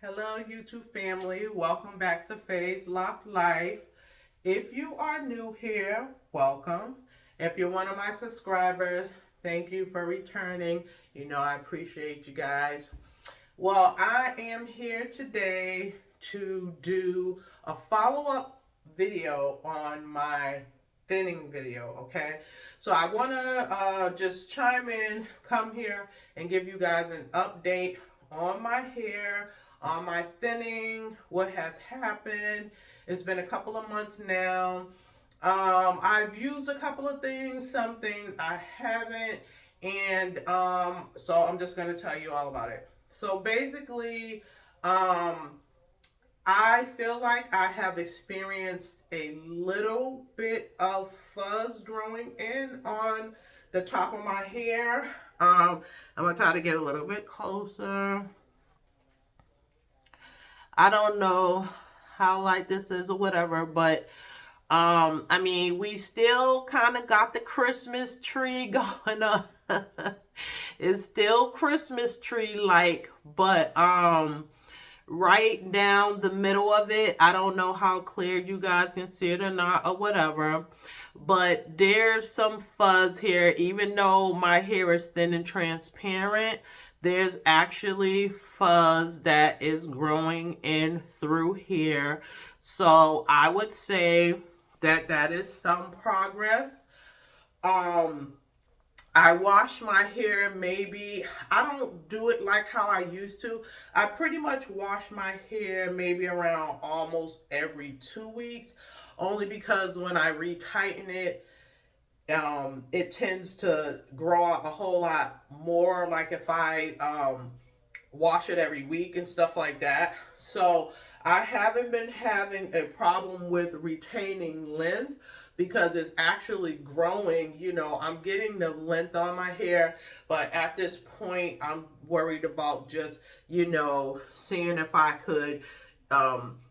Hello, YouTube family. Welcome back to Phase Lock Life. If you are new here, welcome. If you're one of my subscribers, thank you for returning. You know, I appreciate you guys. Well, I am here today to do a follow-up video on my thinning video, okay? So I want to just chime in, come here, and give you guys an update on my hair, on my thinning, what has happened. It's been a couple of months now. I've used a couple of things, some things I haven't, and so I'm just going to tell you all about it. So basically, I feel like I have experienced a little bit of fuzz growing in on the top of my hair. I'm gonna try to get a little bit closer. I don't know how light this is or whatever, but I mean, we still kind of got the Christmas tree going on. It's still Christmas tree like, but right down the middle of it, I don't know how clear you guys can see it or not or whatever, but there's some fuzz here. Even though my hair is thin and transparent, there's actually fuzz that is growing in through here. So I would say that that is some progress. um I wash my hair maybe, I don't do it like how I used to. I pretty much wash my hair maybe around almost every 2 weeks, only because when I retighten it, it tends to grow out a whole lot more, like if I wash it every week and stuff like that. So I haven't been having a problem with retaining length because it's actually growing. You know, I'm getting the length on my hair, but at this point, I'm worried about just, you know, seeing if I could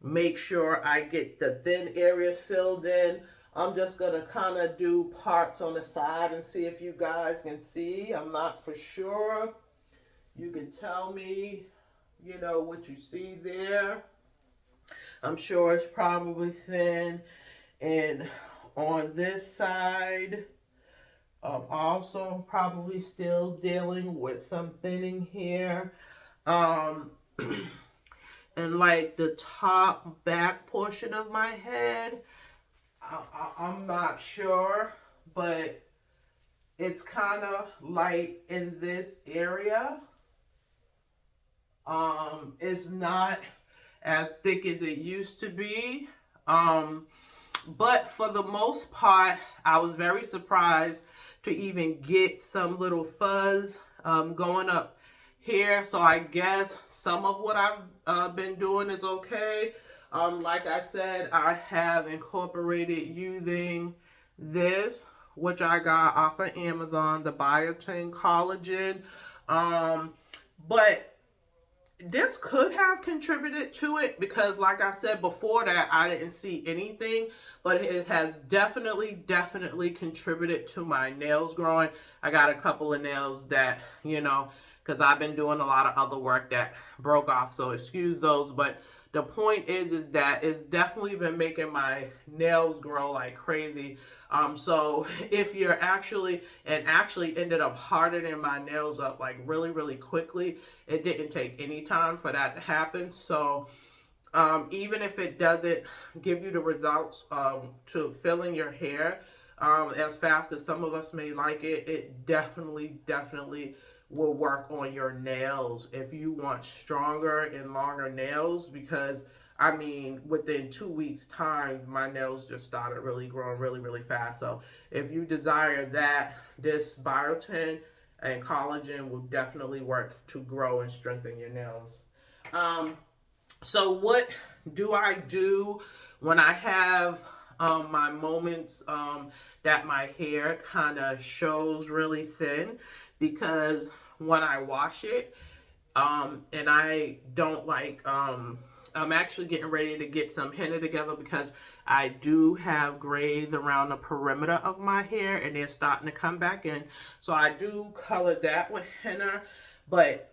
make sure I get the thin areas filled in. I'm just gonna kind of do parts on the side and see if you guys can see. I'm not for sure. You can tell me, you know, what you see there. I'm sure it's probably thin. And on this side, I'm also probably still dealing with some thinning here. Um, and like the top back portion of my head, I'm not sure, but it's kind of light in this area. It's not as thick as it used to be. But for the most part, I was very surprised to even get some little fuzz going up here. So I guess some of what I've been doing is okay. Like I said, I have incorporated using this, which I got off of Amazon, the Biotin collagen. But this could have contributed to it because, like I said before, that I didn't see anything, but it has definitely contributed to my nails growing. I got a couple of nails that, you know, because I've been doing a lot of other work that broke off, so excuse those. But the point is that it's definitely been making my nails grow like crazy. So if you're actually ended up hardening my nails up like really quickly. It didn't take any time for that to happen. So even if it doesn't give you the results to filling your hair as fast as some of us may like it, it definitely will work on your nails if you want stronger and longer nails. Because I mean, within 2 weeks time, my nails just started really growing really fast. So if you desire that, this biotin and collagen will definitely work to grow and strengthen your nails. Um, so what do I do when I have my moments that my hair kind of shows really thin? Because when I wash it, and I don't like, I'm actually getting ready to get some henna together because I do have grays around the perimeter of my hair and they're starting to come back in. So I do color that with henna, but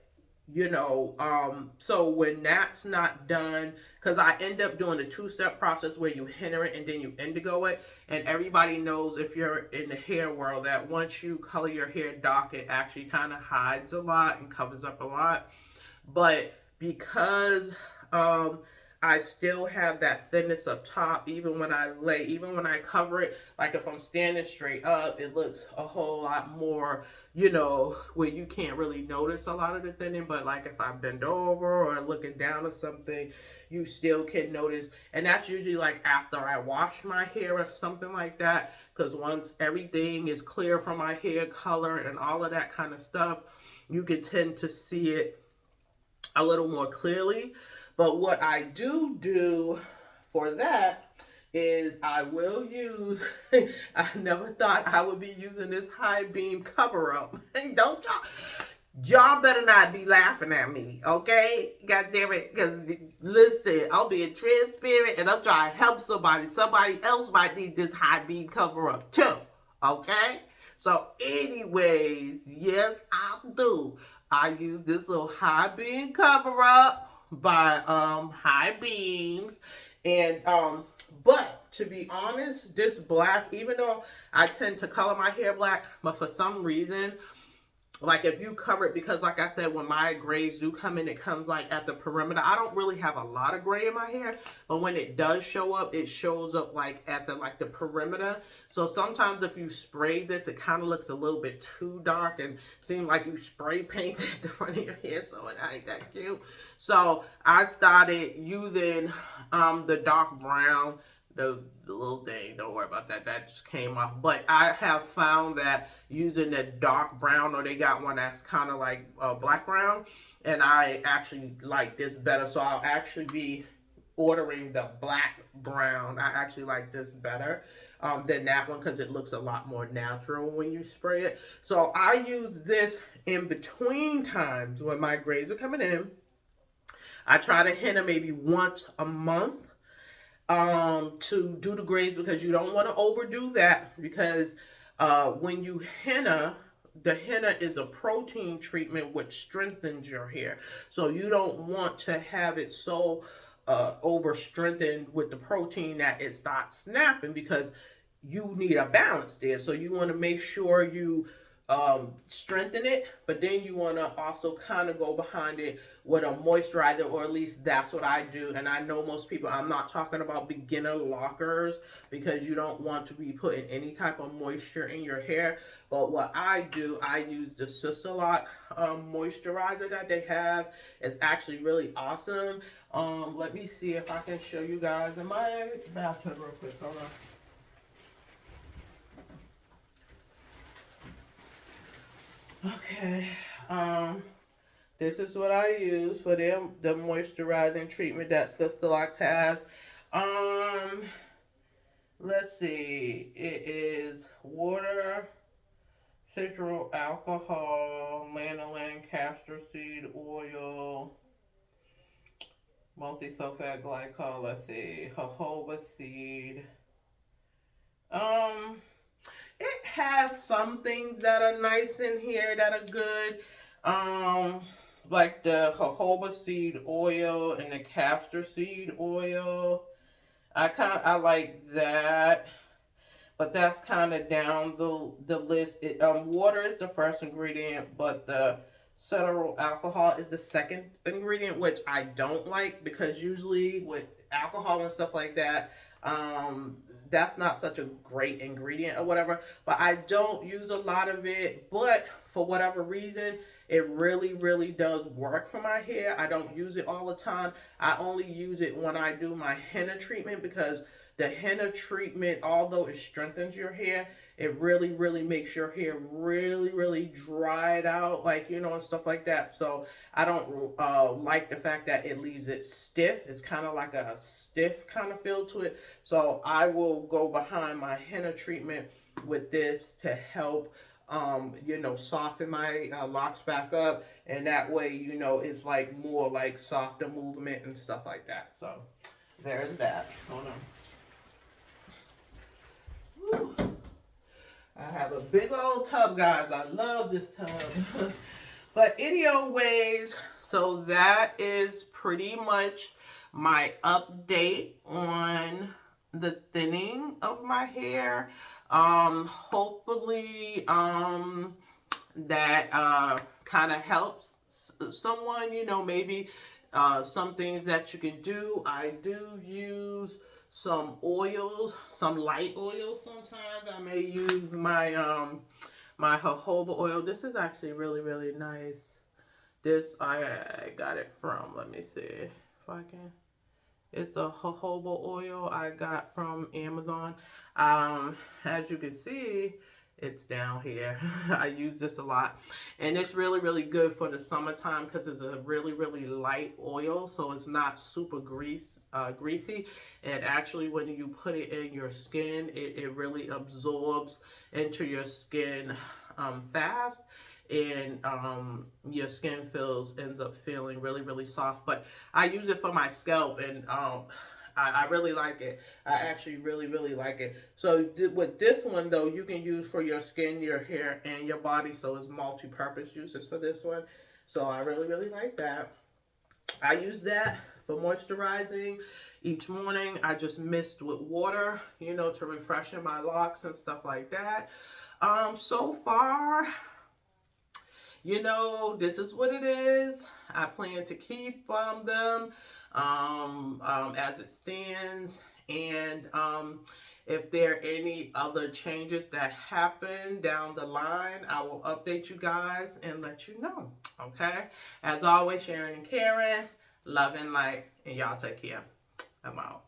you know, so when that's not done, because I end up doing a two-step process where you henna it and then you indigo it. And everybody knows, if you're in the hair world, that once you color your hair dark, it actually kind of hides a lot and covers up a lot. But because um I still have that thinness up top, even when I lay, even when I cover it, like if I'm standing straight up, it looks a whole lot more, you know, where you can't really notice a lot of the thinning. But like if I bend over or looking down or something, you still can notice. And that's usually like after I wash my hair or something like that. Because once everything is clear from my hair color and all of that kind of stuff, you can tend to see it a little more clearly. But what I do for that is I will use, I never thought I would be using this high beam cover up. Don't y'all better not be laughing at me, okay? God damn it, because listen, I'm being transparent and I'm trying to help somebody. Somebody else might need this high beam cover up too, okay? So anyways, yes, I do. I use this little high beam cover up by High Beams. And but to be honest, this black, even though I tend to color my hair black, but for some reason, like if you cover it, because like I said, when my grays do come in, it comes like at the perimeter. I don't really have a lot of gray in my hair, but when it does show up, it shows up like at the perimeter. So sometimes if you spray this, it kind of looks a little bit too dark and seems like you spray painted the front of your hair, so it ain't that cute. So I started using the dark brown, the little thing, don't worry about that, that just came off. But I have found that using the dark brown, or they got one that's kind of like black brown, and I actually like this better. So I'll actually be ordering the black brown. I actually like this better than that one, because it looks a lot more natural when you spray it. So I use this in between times when my grays are coming in. I try to henna maybe once a month to do the grays, because you don't want to overdo that, because when you henna, the henna is a protein treatment which strengthens your hair. So you don't want to have it so over strengthened with the protein that it starts snapping, because you need a balance there. So you want to make sure you strengthen it, but then you want to also kind of go behind it with a moisturizer, or at least that's what I do. And I know most people, I'm not talking about beginner lockers, because you don't want to be putting any type of moisture in your hair. But what I do, I use the Sisterlocks moisturizer that they have. It's actually really awesome. Let me see if I can show you guys in my bathtub real quick. Hold on. Okay, this is what I use for the moisturizing treatment that Sisterlocks has. Let's see, it is water, citral alcohol, lanolin, castor seed oil, multi-sulfate glycol, let's see, jojoba seed. It has some things that are nice in here that are good. Like the jojoba seed oil and the castor seed oil. I like that. But that's kind of down the list. Water is the first ingredient, but the cetyl alcohol is the second ingredient, which I don't like, because usually with alcohol and stuff like that, that's not such a great ingredient or whatever. But I don't use a lot of it, but for whatever reason, it really, really does work for my hair. I don't use it all the time. I only use it when I do my henna treatment, because the henna treatment, although it strengthens your hair, it really, really makes your hair really, really dried out, like, you know, and stuff like that. So I don't like the fact that it leaves it stiff. It's kind of like a stiff kind of feel to it. So I will go behind my henna treatment with this to help you know, soften my locks back up, and that way, you know, it's like more like softer movement and stuff like that. So there's that. Hold on. Whew. I have a big old tub, guys. I love this tub. But anyways, so that is pretty much my update on the thinning of my hair. Hopefully, that kind of helps someone, maybe some things that you can do. I do use some oils, some light oils sometimes. I may use my jojoba oil. This is actually really, really nice. This I got it from, let me see if I can. It's a jojoba oil I got from Amazon. As you can see, it's down here. I use this a lot. And it's really, really good for the summertime because it's a really, really light oil. So it's not super greasy. And actually, when you put it in your skin, it really absorbs into your skin fast. And your skin ends up feeling really, really soft. But I use it for my scalp, and I really like it. I actually really, really like it. So with this one though, you can use for your skin, your hair, and your body. So it's multi-purpose uses for this one. So I really, really like that. I use that for moisturizing each morning. I just mist with water, to refreshen my locks and stuff like that. So far, this is what it is. I plan to keep them as it stands. And if there are any other changes that happen down the line, I will update you guys and let you know. Okay? As always, Sharon and Karen, love and light, and y'all take care. I'm out.